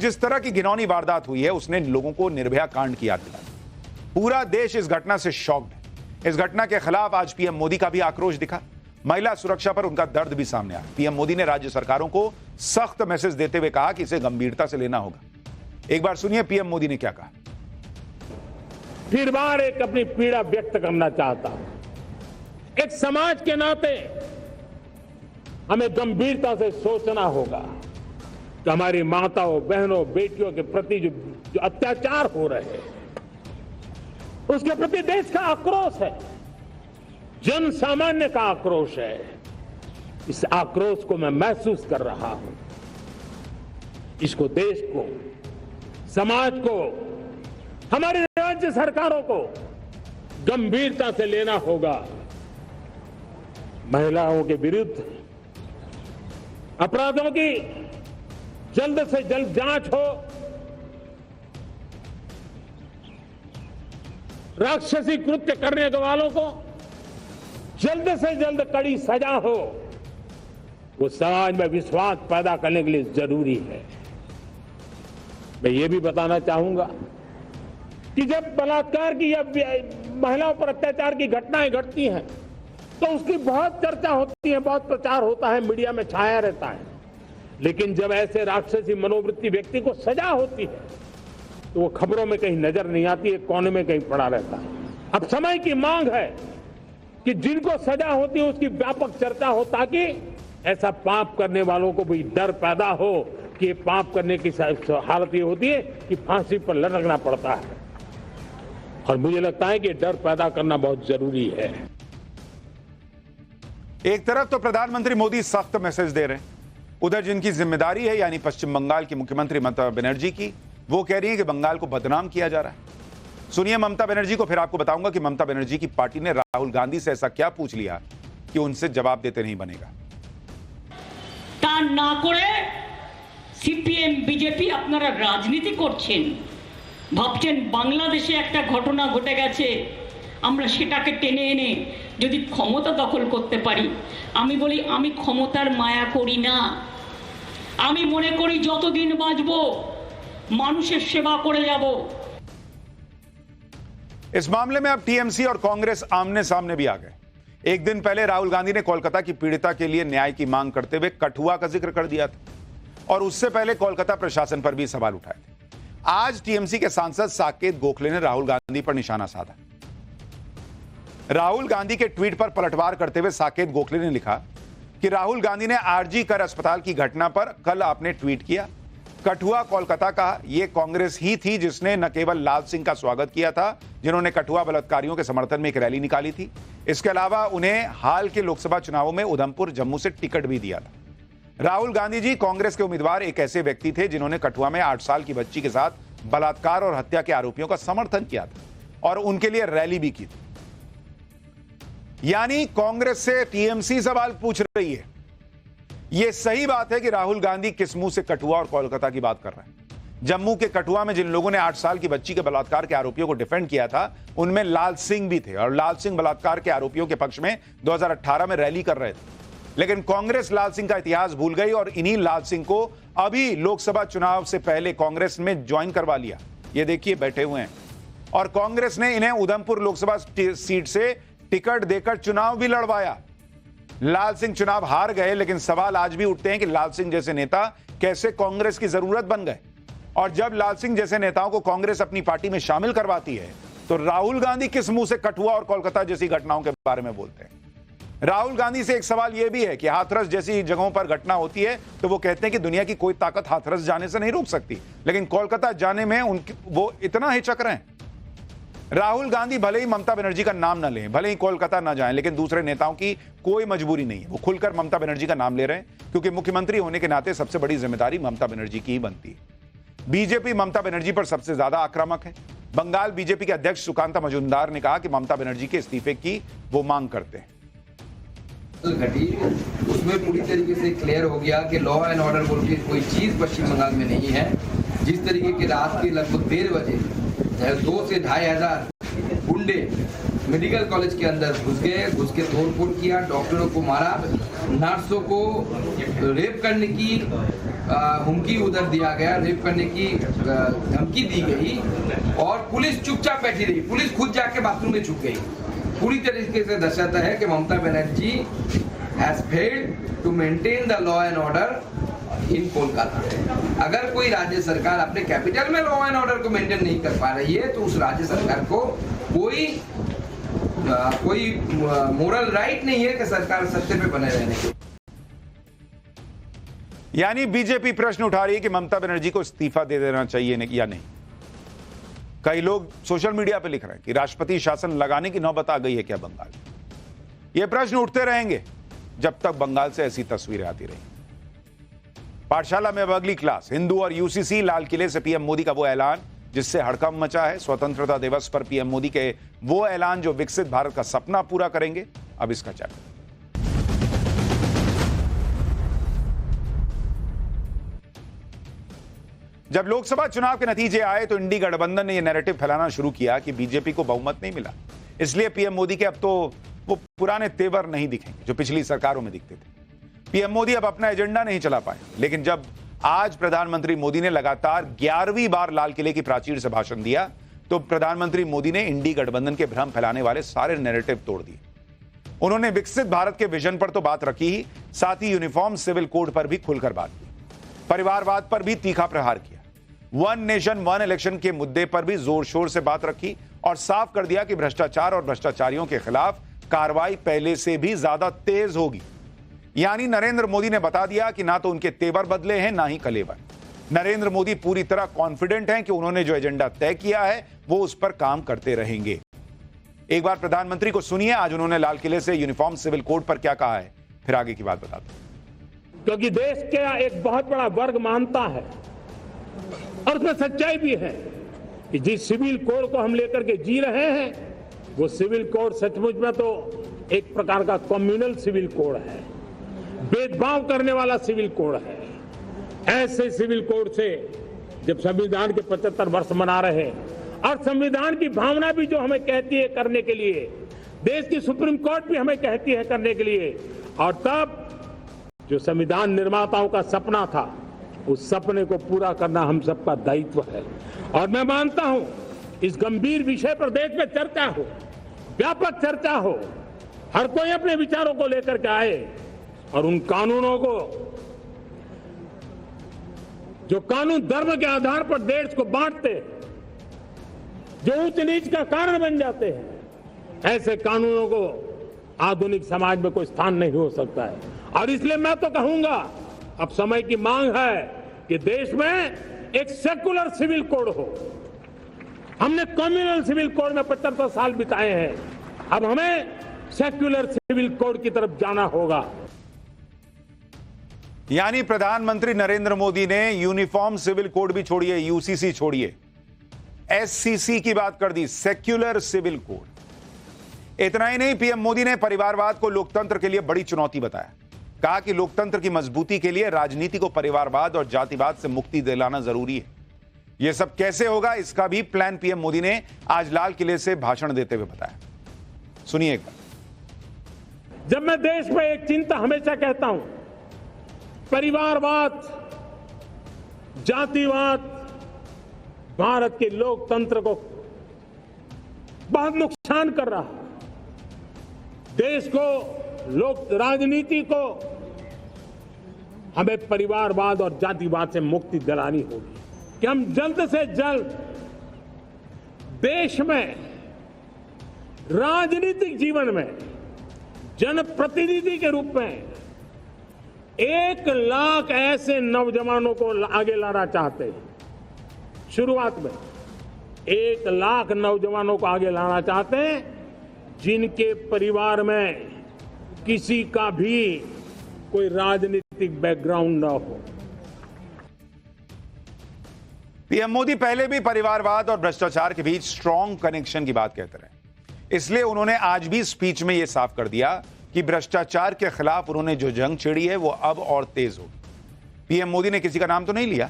जिस तरह की घिनौनी वारदात हुई है उसने लोगों को निर्भया कांड की याद दिलाई। पूरा देश इस घटना से शॉक्ड है। इस घटना के खिलाफ आज पीएम मोदी का भी आक्रोश दिखा। महिला सुरक्षा पर उनका दर्द भी सामने आया। पीएम मोदी ने राज्य सरकारों को सख्त मैसेज देते हुए कहा कि इसे गंभीरता से लेना होगा। एक बार सुनिए पीएम मोदी ने क्या कहा। फिर बार एक अपनी पीड़ा व्यक्त करना चाहता हूं। एक समाज के नाते हमें गंभीरता से सोचना होगा कि हमारी माताओं, बहनों, बेटियों के प्रति जो अत्याचार हो रहे हैं उसके प्रति देश का आक्रोश है, जन सामान्य का आक्रोश है। इस आक्रोश को मैं महसूस कर रहा हूं। इसको देश को, समाज को, हमारी राज्य सरकारों को गंभीरता से लेना होगा। महिलाओं के विरुद्ध अपराधों की जल्द से जल्द जांच हो, राक्षसी कृत्य करने वालों को जल्द से जल्द कड़ी सजा हो। वो समाज में विश्वास पैदा करने के लिए जरूरी है। मैं ये भी बताना चाहूंगा कि जब बलात्कार की या महिलाओं पर अत्याचार की घटनाएं घटती हैं तो उसकी बहुत चर्चा होती है, बहुत प्रचार होता है, मीडिया में छाया रहता है। लेकिन जब ऐसे राक्षसी मनोवृत्ति व्यक्ति को सजा होती है तो वो खबरों में कहीं नजर नहीं आती है, कोने में कहीं पड़ा रहता है। अब समय की मांग है कि जिनको सजा होती है उसकी व्यापक चर्चा हो, ताकि ऐसा पाप करने वालों को भी डर पैदा हो कि पाप करने की हालत ये होती है कि फांसी पर लटकना पड़ता है। और मुझे लगता है कि डर पैदा करना बहुत जरूरी है। एक तरफ तो प्रधानमंत्री मोदी सख्त मैसेज दे रहे हैं, उधर जिनकी जिम्मेदारी है यानी पश्चिम बंगाल की मुख्यमंत्री ममता बनर्जी की, वो कह रही है कि बंगाल को बदनाम किया जा रहा है। सुनिए ममता बनर्जी को, फिर आपको बताऊंगा कि ममता बनर्जी की पार्टी ने राहुल गांधी से ऐसा क्या पूछ लिया कि उनसे जवाब देते नहीं बनेगा। তা না করে সিপিএম বিজেপি আপনারা রাজনীতি করছেন, ভাবছেন বাংলাদেশে একটা ঘটনা ঘটে গেছে আমরা সেটাকে টেনে এনে যদি ক্ষমতা দখল করতে পারি। আমি বলি আমি ক্ষমতার মায়া করি না, আমি মনে করি যতদিন বাঁচবো মানুষের সেবা করে যাব। इस मामले में अब टीएमसी और कांग्रेस आमने सामने भी आ गए। एक दिन पहले राहुल गांधी ने कोलकाता की पीड़िता के लिए न्याय की मांग करते हुए कठुआ का जिक्र कर दिया था और उससे पहले कोलकाता प्रशासन पर भी सवाल उठाए थे। आज टीएमसी के सांसद साकेत गोखले ने राहुल गांधी पर निशाना साधा। राहुल गांधी के ट्वीट पर पलटवार करते हुए साकेत गोखले ने लिखा कि राहुल गांधी ने आरजी कर अस्पताल की घटना पर कल आपने ट्वीट किया। कठुआ कोलकाता का यह कांग्रेस ही थी जिसने न केवल लाल सिंह का स्वागत किया था, जिन्होंने कठुआ बलात्कारियों के समर्थन में एक रैली निकाली थी, इसके अलावा उन्हें हाल के लोकसभा चुनावों में उधमपुर जम्मू से टिकट भी दिया था। राहुल गांधी जी कांग्रेस के उम्मीदवार एक ऐसे व्यक्ति थे जिन्होंने कठुआ में 8 साल की बच्ची के साथ बलात्कार और हत्या के आरोपियों का समर्थन किया था और उनके लिए रैली भी की थी। यानी कांग्रेस से टीएमसी सवाल पूछ रही है। यह सही बात है कि राहुल गांधी किस मुंह से कठुआ और कोलकाता की बात कर रहे हैं। जम्मू के कठुआ में जिन लोगों ने 8 साल की बच्ची के बलात्कार के आरोपियों को डिफेंड किया था उनमें लाल सिंह भी थे और लाल सिंह बलात्कार के आरोपियों के पक्ष में 2018 में रैली कर रहे थे। लेकिन कांग्रेस लाल सिंह का इतिहास भूल गई और इन्हीं लाल सिंह को अभी लोकसभा चुनाव से पहले कांग्रेस में ज्वाइन करवा लिया। ये देखिए बैठे हुए हैं और कांग्रेस ने इन्हें उधमपुर लोकसभा सीट से टिकट देकर चुनाव भी लड़वाया। लाल सिंह चुनाव हार गए, लेकिन सवाल आज भी उठते हैं कि लाल सिंह जैसे नेता कैसे कांग्रेस की जरूरत बन गए। और जब लाल सिंह जैसे नेताओं को कांग्रेस अपनी पार्टी में शामिल करवाती है तो राहुल गांधी किस मुंह से कठुआ और कोलकाता जैसी घटनाओं के बारे में बोलते हैं। राहुल गांधी से एक सवाल यह भी है कि हाथरस जैसी जगहों पर घटना होती है तो वो कहते हैं कि दुनिया की कोई ताकत हाथरस जाने से नहीं रोक सकती, लेकिन कोलकाता जाने में वो इतना हिचक रहे हैं। राहुल गांधी भले ही ममता बनर्जी का नाम न लें, भले ही कोलकाता न जाएं, लेकिन दूसरे नेताओं की कोई मजबूरी नहीं है। वो खुलकर ममता बनर्जी का नाम ले रहे हैं क्योंकि मुख्यमंत्री होने के नाते सबसे बड़ी जिम्मेदारी ममता बनर्जी की ही बनती है। बीजेपी ममता बनर्जी पर सबसे ज्यादा आक्रामक है। बंगाल बीजेपी के अध्यक्ष सुकांता मजूमदार ने कहा कि ममता बनर्जी के इस्तीफे की वो मांग करते हैं। घटी उसमें पूरी तरीके से क्लियर हो गया कि लॉ एंड ऑर्डर बोल के कोई चीज पश्चिम बंगाल में नहीं है। जिस तरीके की रात के लगभग 1:30 बजे 2 से 2,500 गुंडे मेडिकल कॉलेज के अंदर घुस के तोड़फोड़ किया, डॉक्टरों को मारा, नर्सों को रेप करने की हुमकी उधर दिया गया, रेप करने की धमकी दी गई और पुलिस चुपचाप बैठी रही। पुलिस खुद जाके बाथरूम में छुप गई। पूरी तरीके से दर्शाता है कि Mamata Banerjee has failed to maintain the law and order in Kolkata. अगर कोई राज्य सरकार अपने कैपिटल में लॉ एंड ऑर्डर को मेंटेन नहीं कर पा रही है तो उस राज्य सरकार को कोई मोरल राइट नहीं है कि सरकार सत्ते पे बने रहने के। यानी बीजेपी प्रश्न उठा रही है कि ममता बनर्जी को इस्तीफा दे देना चाहिए या नहीं। कई लोग सोशल मीडिया पर लिख रहे हैं कि राष्ट्रपति शासन लगाने की नौबत आ गई है क्या बंगाल। ये प्रश्न उठते रहेंगे जब तक बंगाल से ऐसी तस्वीरें आती रही। पाठशाला में अब अगली क्लास, हिंदू और यूसीसी, लाल किले से पीएम मोदी का वो ऐलान जिससे हड़कंप मचा है। स्वतंत्रता दिवस पर पीएम मोदी के वो ऐलान जो विकसित भारत का सपना पूरा करेंगे। अब इसका चैप्टर। जब लोकसभा चुनाव के नतीजे आए तो इंडी गठबंधन ने यह नैरेटिव फैलाना शुरू किया कि बीजेपी को बहुमत नहीं मिला, इसलिए पीएम मोदी के अब तो वो पुराने तेवर नहीं दिखेंगे जो पिछली सरकारों में दिखते थे। पीएम मोदी अब अपना एजेंडा नहीं चला पाए। लेकिन जब आज प्रधानमंत्री मोदी ने लगातार 11वीं बार लाल किले की प्राचीर से भाषण दिया तो प्रधानमंत्री मोदी ने इंडी गठबंधन के भ्रम फैलाने वाले सारे नैरेटिव तोड़ दिए। उन्होंने विकसित भारत के विजन पर तो बात रखी ही, साथ ही यूनिफॉर्म सिविल कोड पर भी खुलकर बात की, परिवारवाद पर भी तीखा प्रहार किया, वन नेशन वन इलेक्शन के मुद्दे पर भी जोर शोर से बात रखी और साफ कर दिया कि भ्रष्टाचार और भ्रष्टाचारियों के खिलाफ कार्रवाई पहले से भी ज्यादा तेज होगी। यानी नरेंद्र मोदी ने बता दिया कि ना तो उनके तेवर बदले हैं ना ही कलेवर। नरेंद्र मोदी पूरी तरह कॉन्फिडेंट हैं कि उन्होंने जो एजेंडा तय किया है वो उस पर काम करते रहेंगे। एक बार प्रधानमंत्री को सुनिए, आज उन्होंने लाल किले से यूनिफॉर्म सिविल कोड पर क्या कहा है, फिर आगे की बात बताते हैं। क्योंकि देश का एक बहुत बड़ा वर्ग मानता है और उसमें सच्चाई भी है कि जिस सिविल कोड को हम लेकर के जी रहे हैं वो सिविल कोड सचमुच में तो एक प्रकार का कम्युनल सिविल कोड है, भेदभाव करने वाला सिविल कोड है। ऐसे सिविल कोड से जब संविधान के 75 वर्ष मना रहे हैं और संविधान की भावना भी जो हमें कहती है करने के लिए, देश की सुप्रीम कोर्ट भी हमें कहती है करने के लिए, और तब जो संविधान निर्माताओं का सपना था उस सपने को पूरा करना हम सबका दायित्व है। और मैं मानता हूं इस गंभीर विषय पर देश में चर्चा हो, व्यापक चर्चा हो, हर कोई अपने विचारों को लेकर के आए और उन कानूनों को जो कानून धर्म के आधार पर देश को बांटते, जो उच्च नीच का कारण बन जाते हैं, ऐसे कानूनों को आधुनिक समाज में कोई स्थान नहीं हो सकता है। और इसलिए मैं तो कहूंगा अब समय की मांग है कि देश में एक सेकुलर सिविल कोड हो। हमने कम्युनल सिविल कोड में 75 साल बिताए हैं, अब हमें सेक्युलर सिविल कोड की तरफ जाना होगा। यानी प्रधानमंत्री नरेंद्र मोदी ने यूनिफॉर्म सिविल कोड भी छोड़िए, यूसीसी छोड़िए, एससीसी की बात कर दी, सेक्युलर सिविल कोड। इतना ही नहीं, पीएम मोदी ने परिवारवाद को लोकतंत्र के लिए बड़ी चुनौती बताया। कहा कि लोकतंत्र की मजबूती के लिए राजनीति को परिवारवाद और जातिवाद से मुक्ति दिलाना जरूरी है। यह सब कैसे होगा, इसका भी प्लान पीएम मोदी ने आज लाल किले से भाषण देते हुए बताया। सुनिए एक बार। जब मैं देश में एक चिंता हमेशा कहता हूं, परिवारवाद, जातिवाद भारत के लोकतंत्र को बहुत नुकसान कर रहा है। देश को, लोक राजनीति को हमें परिवारवाद और जातिवाद से मुक्ति दिलानी होगी कि हम जल्द से जल्द देश में राजनीतिक जीवन में जनप्रतिनिधि के रूप में 1 लाख ऐसे नौजवानों को आगे लाना चाहते हैं। शुरुआत में 1 लाख नौजवानों को आगे लाना चाहते हैं जिनके परिवार में किसी का भी कोई राजनीतिक बैकग्राउंड न हो। पीएम मोदी पहले भी परिवारवाद और भ्रष्टाचार के बीच स्ट्रॉन्ग कनेक्शन की बात कहते रहे, इसलिए उन्होंने आज भी स्पीच में यह साफ कर दिया कि भ्रष्टाचार के खिलाफ उन्होंने जो जंग छेड़ी है वो अब और तेज होगी। पीएम मोदी ने किसी का नाम तो नहीं लिया,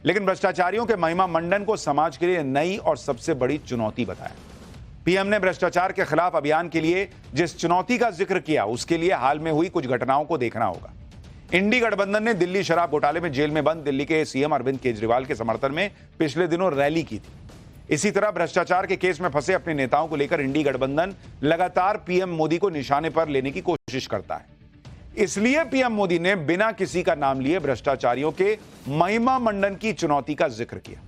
लेकिन भ्रष्टाचारियों के महिमा मंडन को समाज के लिए नई और सबसे बड़ी चुनौती बताया। पीएम ने भ्रष्टाचार के खिलाफ अभियान के लिए जिस चुनौती का जिक्र किया उसके लिए हाल में हुई कुछ घटनाओं को देखना होगा। इंडी गठबंधन ने दिल्ली शराब घोटाले में जेल में बंद दिल्ली के सीएम अरविंद केजरीवाल के समर्थन में पिछले दिनों रैली की थी। इसी तरह भ्रष्टाचार के केस में फंसे अपने नेताओं को लेकर इंडी गठबंधन लगातार पीएम मोदी को निशाने पर लेने की कोशिश करता है। इसलिए पीएम मोदी ने बिना किसी का नाम लिए भ्रष्टाचारियों के महिमा मंडन की चुनौती का जिक्र किया।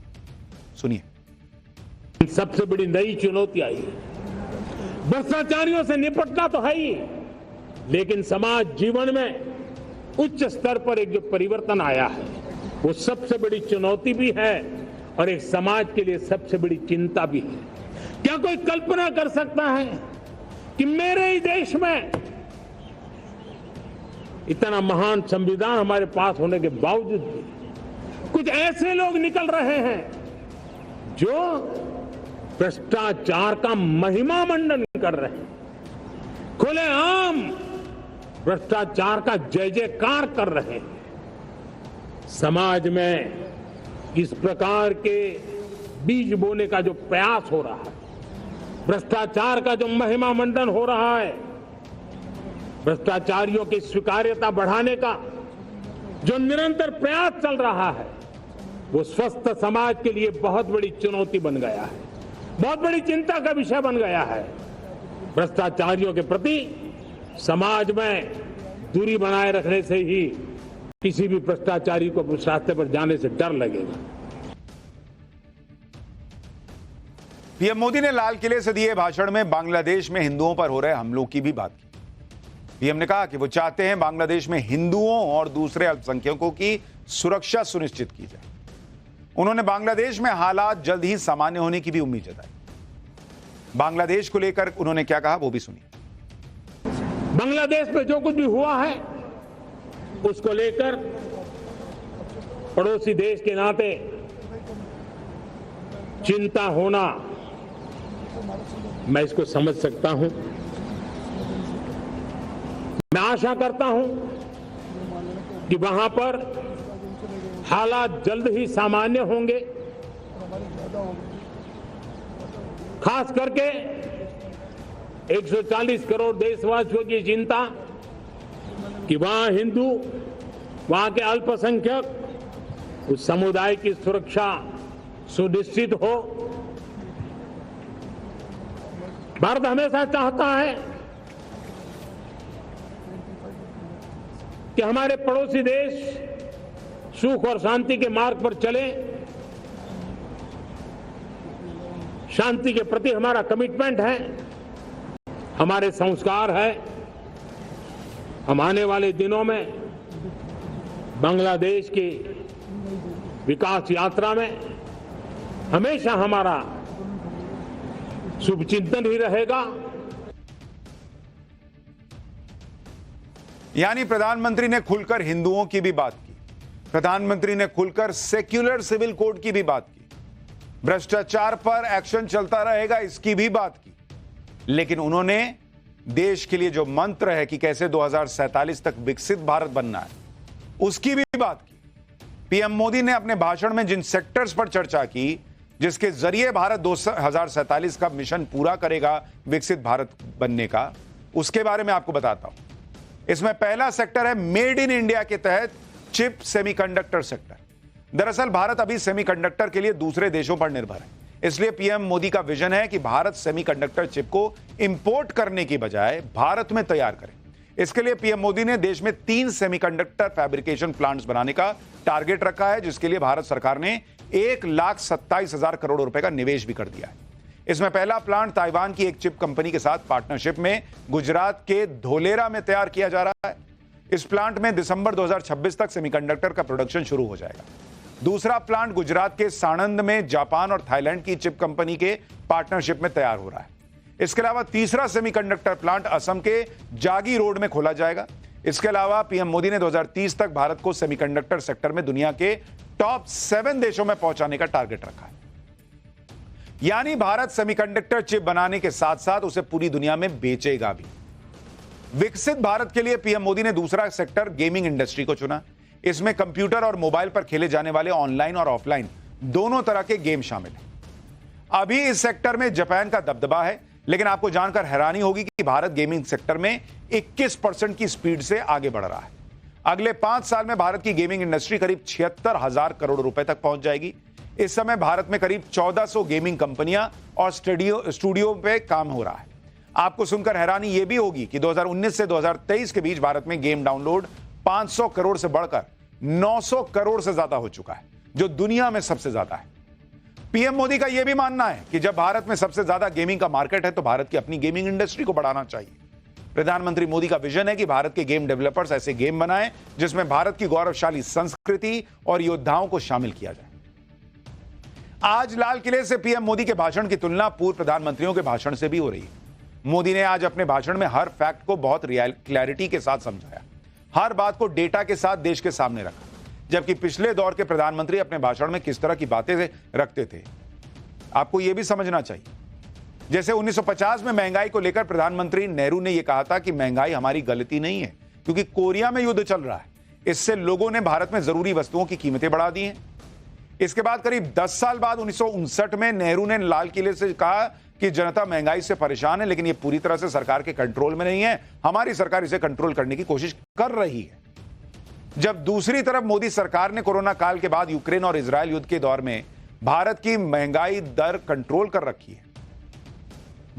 सुनिए। सबसे बड़ी नई चुनौती आई है। भ्रष्टाचारियों से निपटना तो है ही, लेकिन समाज जीवन में उच्च स्तर पर एक जो परिवर्तन आया है वो सबसे बड़ी चुनौती भी है और एक समाज के लिए सबसे बड़ी चिंता भी है। क्या कोई कल्पना कर सकता है कि मेरे ही देश में इतना महान संविधान हमारे पास होने के बावजूद भी कुछ ऐसे लोग निकल रहे हैं जो भ्रष्टाचार का महिमा मंडन कर रहे हैं, खुलेआम भ्रष्टाचार का जय जयकार कर रहे हैं। समाज में इस प्रकार के बीज बोने का जो प्रयास हो रहा है, भ्रष्टाचार का जो महिमा मंडन हो रहा है, भ्रष्टाचारियों की स्वीकार्यता बढ़ाने का जो निरंतर प्रयास चल रहा है, वो स्वस्थ समाज के लिए बहुत बड़ी चुनौती बन गया है, बहुत बड़ी चिंता का विषय बन गया है। भ्रष्टाचारियों के प्रति समाज में दूरी बनाए रखने से ही किसी भी भ्रष्टाचारी को उस रास्ते पर जाने से डर लगेगा। पीएम मोदी ने लाल किले से दिए भाषण में बांग्लादेश में हिंदुओं पर हो रहे हमलों की भी बात की। पीएम ने कहा कि वो चाहते हैं बांग्लादेश में हिंदुओं और दूसरे अल्पसंख्यकों की सुरक्षा सुनिश्चित की जाए। उन्होंने बांग्लादेश में हालात जल्द ही सामान्य होने की भी उम्मीद जताई। बांग्लादेश को लेकर उन्होंने क्या कहा वो भी सुनिए। बांग्लादेश में जो कुछ भी हुआ है उसको लेकर पड़ोसी देश के नाते चिंता होना मैं इसको समझ सकता हूं। मैं आशा करता हूं कि वहां पर हालात जल्द ही सामान्य होंगे, खास करके 140 करोड़ देशवासियों की चिंता कि वहां हिंदू, वहां के अल्पसंख्यक, उस समुदाय की सुरक्षा सुनिश्चित हो। भारत हमेशा चाहता है कि हमारे पड़ोसी देश सुख और शांति के मार्ग पर चले। शांति के प्रति हमारा कमिटमेंट है, हमारे संस्कार है। हम आने वाले दिनों में बांग्लादेश की विकास यात्रा में हमेशा हमारा शुभचिंतन ही रहेगा। यानी प्रधानमंत्री ने खुलकर हिंदुओं की भी बात की, प्रधानमंत्री ने खुलकर सेक्युलर सिविल कोड की भी बात की, भ्रष्टाचार पर एक्शन चलता रहेगा इसकी भी बात की, लेकिन उन्होंने देश के लिए जो मंत्र है कि कैसे 2047 तक विकसित भारत बनना है उसकी भी बात की। पीएम मोदी ने अपने भाषण में जिन सेक्टर्स पर चर्चा की जिसके जरिए भारत 2047 का मिशन पूरा करेगा विकसित भारत बनने का, उसके बारे में आपको बताता हूं। इसमें पहला सेक्टर है मेड इन इंडिया के तहत चिप सेमीकंडक्टर सेक्टर। दरअसल भारत अभी सेमीकंडक्टर के लिए दूसरे देशों पर निर्भर है, इसलिए पीएम मोदी का विजन है कि भारत सेमीकंडक्टर चिप को इंपोर्ट करने की बजाय भारत में तैयार करे। इसके लिए पीएम मोदी ने देश में 3 सेमीकंडक्टर फैब्रिकेशन प्लांट्स बनाने का टारगेट रखा है, जिसके लिए भारत सरकार ने 1,27,000 करोड़ रुपए का निवेश भी कर दिया है। इसमें पहला प्लांट ताइवान की एक चिप कंपनी के साथ पार्टनरशिप में गुजरात के धोलेरा में तैयार किया जा रहा है। इस प्लांट में दिसंबर 2026 तक सेमीकंडक्टर का प्रोडक्शन शुरू हो जाएगा। दूसरा प्लांट गुजरात के साणंद में जापान और थाईलैंड की चिप कंपनी के पार्टनरशिप में तैयार हो रहा है। इसके अलावा तीसरा सेमीकंडक्टर प्लांट असम के जागी रोड में खोला जाएगा। इसके अलावा पीएम मोदी ने 2030 तक भारत को सेमीकंडक्टर सेक्टर में दुनिया के टॉप 7 देशों में पहुंचाने का टारगेट रखा है। यानी भारत सेमीकंडक्टर चिप बनाने के साथ साथ उसे पूरी दुनिया में बेचेगा भी। विकसित भारत के लिए पीएम मोदी ने दूसरा सेक्टर गेमिंग इंडस्ट्री को चुना। इसमें कंप्यूटर और मोबाइल पर खेले जाने वाले ऑनलाइन और ऑफलाइन दोनों तरह के गेम शामिल हैं। अभी इस सेक्टर में जापान का दबदबा है, लेकिन आपको जानकर हैरानी होगी कि भारत गेमिंग सेक्टर में 21% की स्पीड से आगे बढ़ रहा है। अगले 5 साल में भारत की गेमिंग इंडस्ट्री करीब 76,000 करोड़ रुपए तक पहुंच जाएगी। इस समय भारत में करीब 1400 गेमिंग कंपनियां और स्टूडियो पे काम हो रहा है। आपको सुनकर हैरानी यह भी होगी कि 2019 से 2023 के बीच भारत में गेम डाउनलोड 500 करोड़ से बढ़कर 900 करोड़ से ज्यादा हो चुका है, जो दुनिया में सबसे ज्यादा है। पीएम मोदी का यह भी मानना है कि जब भारत में सबसे ज्यादा गेमिंग का मार्केट है तो भारत की अपनी गेमिंग इंडस्ट्री को बढ़ाना चाहिए। प्रधानमंत्री मोदी का विजन है कि भारत के गेम डेवलपर्स ऐसे गेम बनाएं जिसमें भारत की गौरवशाली संस्कृति और योद्धाओं को शामिल किया जाए। आज लाल किले से पीएम मोदी के भाषण की तुलना पूर्व प्रधानमंत्रियों के भाषण से भी हो रही है। मोदी ने आज अपने भाषण में हर फैक्ट को बहुत क्लैरिटी के साथ समझाया, हर बात को डेटा के साथ देश के सामने रखा, जबकि पिछले दौर के प्रधानमंत्री अपने भाषण में किस तरह की बातें रखते थे आपको यह भी समझना चाहिए। जैसे 1950 में महंगाई को लेकर प्रधानमंत्री नेहरू ने यह कहा था कि महंगाई हमारी गलती नहीं है क्योंकि कोरिया में युद्ध चल रहा है, इससे लोगों ने भारत में जरूरी वस्तुओं की कीमतें बढ़ा दी हैं। इसके बाद करीब 10 साल बाद 1959 में नेहरू ने लाल किले से कहा कि जनता महंगाई से परेशान है, लेकिन यह पूरी तरह से सरकार के कंट्रोल में नहीं है, हमारी सरकार इसे कंट्रोल करने की कोशिश कर रही है। जब दूसरी तरफ मोदी सरकार ने कोरोना काल के बाद यूक्रेन और इजरायल युद्ध के दौर में भारत की महंगाई दर कंट्रोल कर रखी है।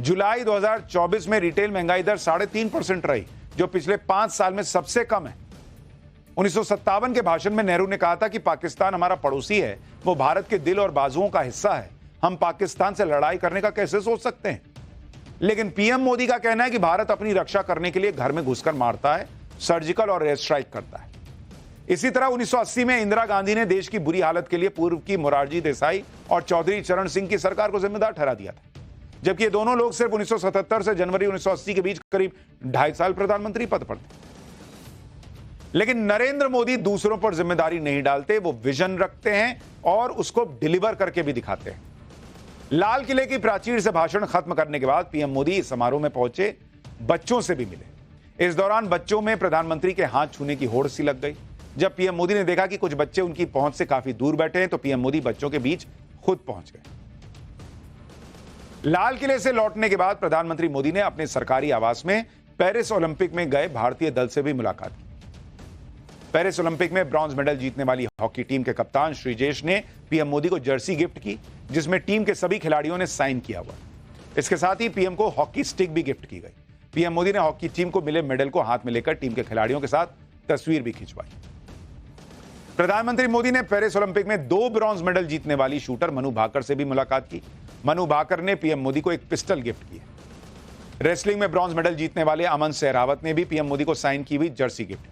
जुलाई 2024 में रिटेल महंगाई दर 3.5% रही, जो पिछले 5 साल में सबसे कम है। 1957 के भाषण में नेहरू ने कहा था कि पाकिस्तान हमारा पड़ोसी है, वो भारत के दिल और बाजुओं का हिस्सा है, हम पाकिस्तान से लड़ाई करने का कैसे सोच सकते हैं। लेकिन पीएम मोदी का कहना है कि भारत अपनी रक्षा करने के लिए घर में घुसकर मारता है, सर्जिकल और एयर स्ट्राइक करता है। इसी तरह 1980 में इंदिरा गांधी ने देश की बुरी हालत के लिए पूर्व की मोरारजी देसाई और चौधरी चरण सिंह की सरकार को जिम्मेदार ठहरा दिया था, जबकि ये दोनों लोग सिर्फ 1977 से जनवरी 1980 के बीच करीब 2.5 साल प्रधानमंत्री पद पर थे। लेकिन नरेंद्र मोदी दूसरों पर जिम्मेदारी नहीं डालते, वो विजन रखते हैं और उसको डिलीवर करके भी दिखाते हैं। लाल किले की प्राचीर से भाषण खत्म करने के बाद पीएम मोदी इस समारोह में पहुंचे, बच्चों से भी मिले। इस दौरान बच्चों में प्रधानमंत्री के हाथ छूने की होड़ सी लग गई। जब पीएम मोदी ने देखा कि कुछ बच्चे उनकी पहुंच से काफी दूर बैठे हैं तो पीएम मोदी बच्चों के बीच खुद पहुंच गए। लाल किले से लौटने के बाद प्रधानमंत्री मोदी ने अपने सरकारी आवास में पेरिस ओलंपिक में गए भारतीय दल से भी मुलाकात की। पेरिस ओलंपिक में ब्रॉन्ज मेडल जीतने वाली हॉकी टीम के कप्तान श्रीजेश ने पीएम मोदी को जर्सी गिफ्ट की, जिसमें टीम के सभी खिलाड़ियों ने साइन किया हुआ। इसके साथ ही पीएम को हॉकी स्टिक भी गिफ्ट की गई। पीएम मोदी ने हॉकी टीम को मिले मेडल को हाथ में लेकर टीम के खिलाड़ियों के साथ तस्वीर भी खिंचवाई। प्रधानमंत्री मोदी ने पेरिस ओलंपिक में 2 ब्रॉन्ज मेडल जीतने वाली शूटर मनु भाकर से भी मुलाकात की। मनु भाकर ने पीएम मोदी को एक पिस्टल गिफ्ट की। रेसलिंग में ब्रॉन्ज मेडल जीतने वाले अमन सहरावत ने भी पीएम मोदी को साइन की हुई जर्सी गिफ्ट की।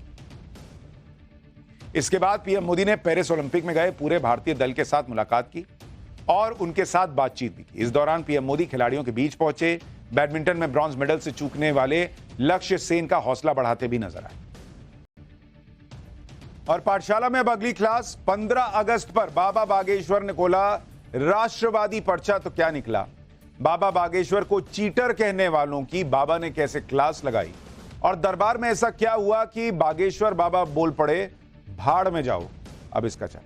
इसके बाद पीएम मोदी ने पेरिस ओलंपिक में गए पूरे भारतीय दल के साथ मुलाकात की और उनके साथ बातचीत भी की। इस दौरान पीएम मोदी खिलाड़ियों के बीच पहुंचे। बैडमिंटन में ब्रॉन्ज मेडल से चूकने वाले लक्ष्य सेन का हौसला बढ़ाते भी नजर आए। और पाठशाला में अब अगली क्लास 15 अगस्त पर बाबा बागेश्वर ने खोला राष्ट्रवादी पर्चा। तो क्या निकला? बाबा बागेश्वर को चीटर कहने वालों की बाबा ने कैसे क्लास लगाई और दरबार में ऐसा क्या हुआ कि बागेश्वर बाबा बोल पड़े भाड़ में जाओ। अब इसका चल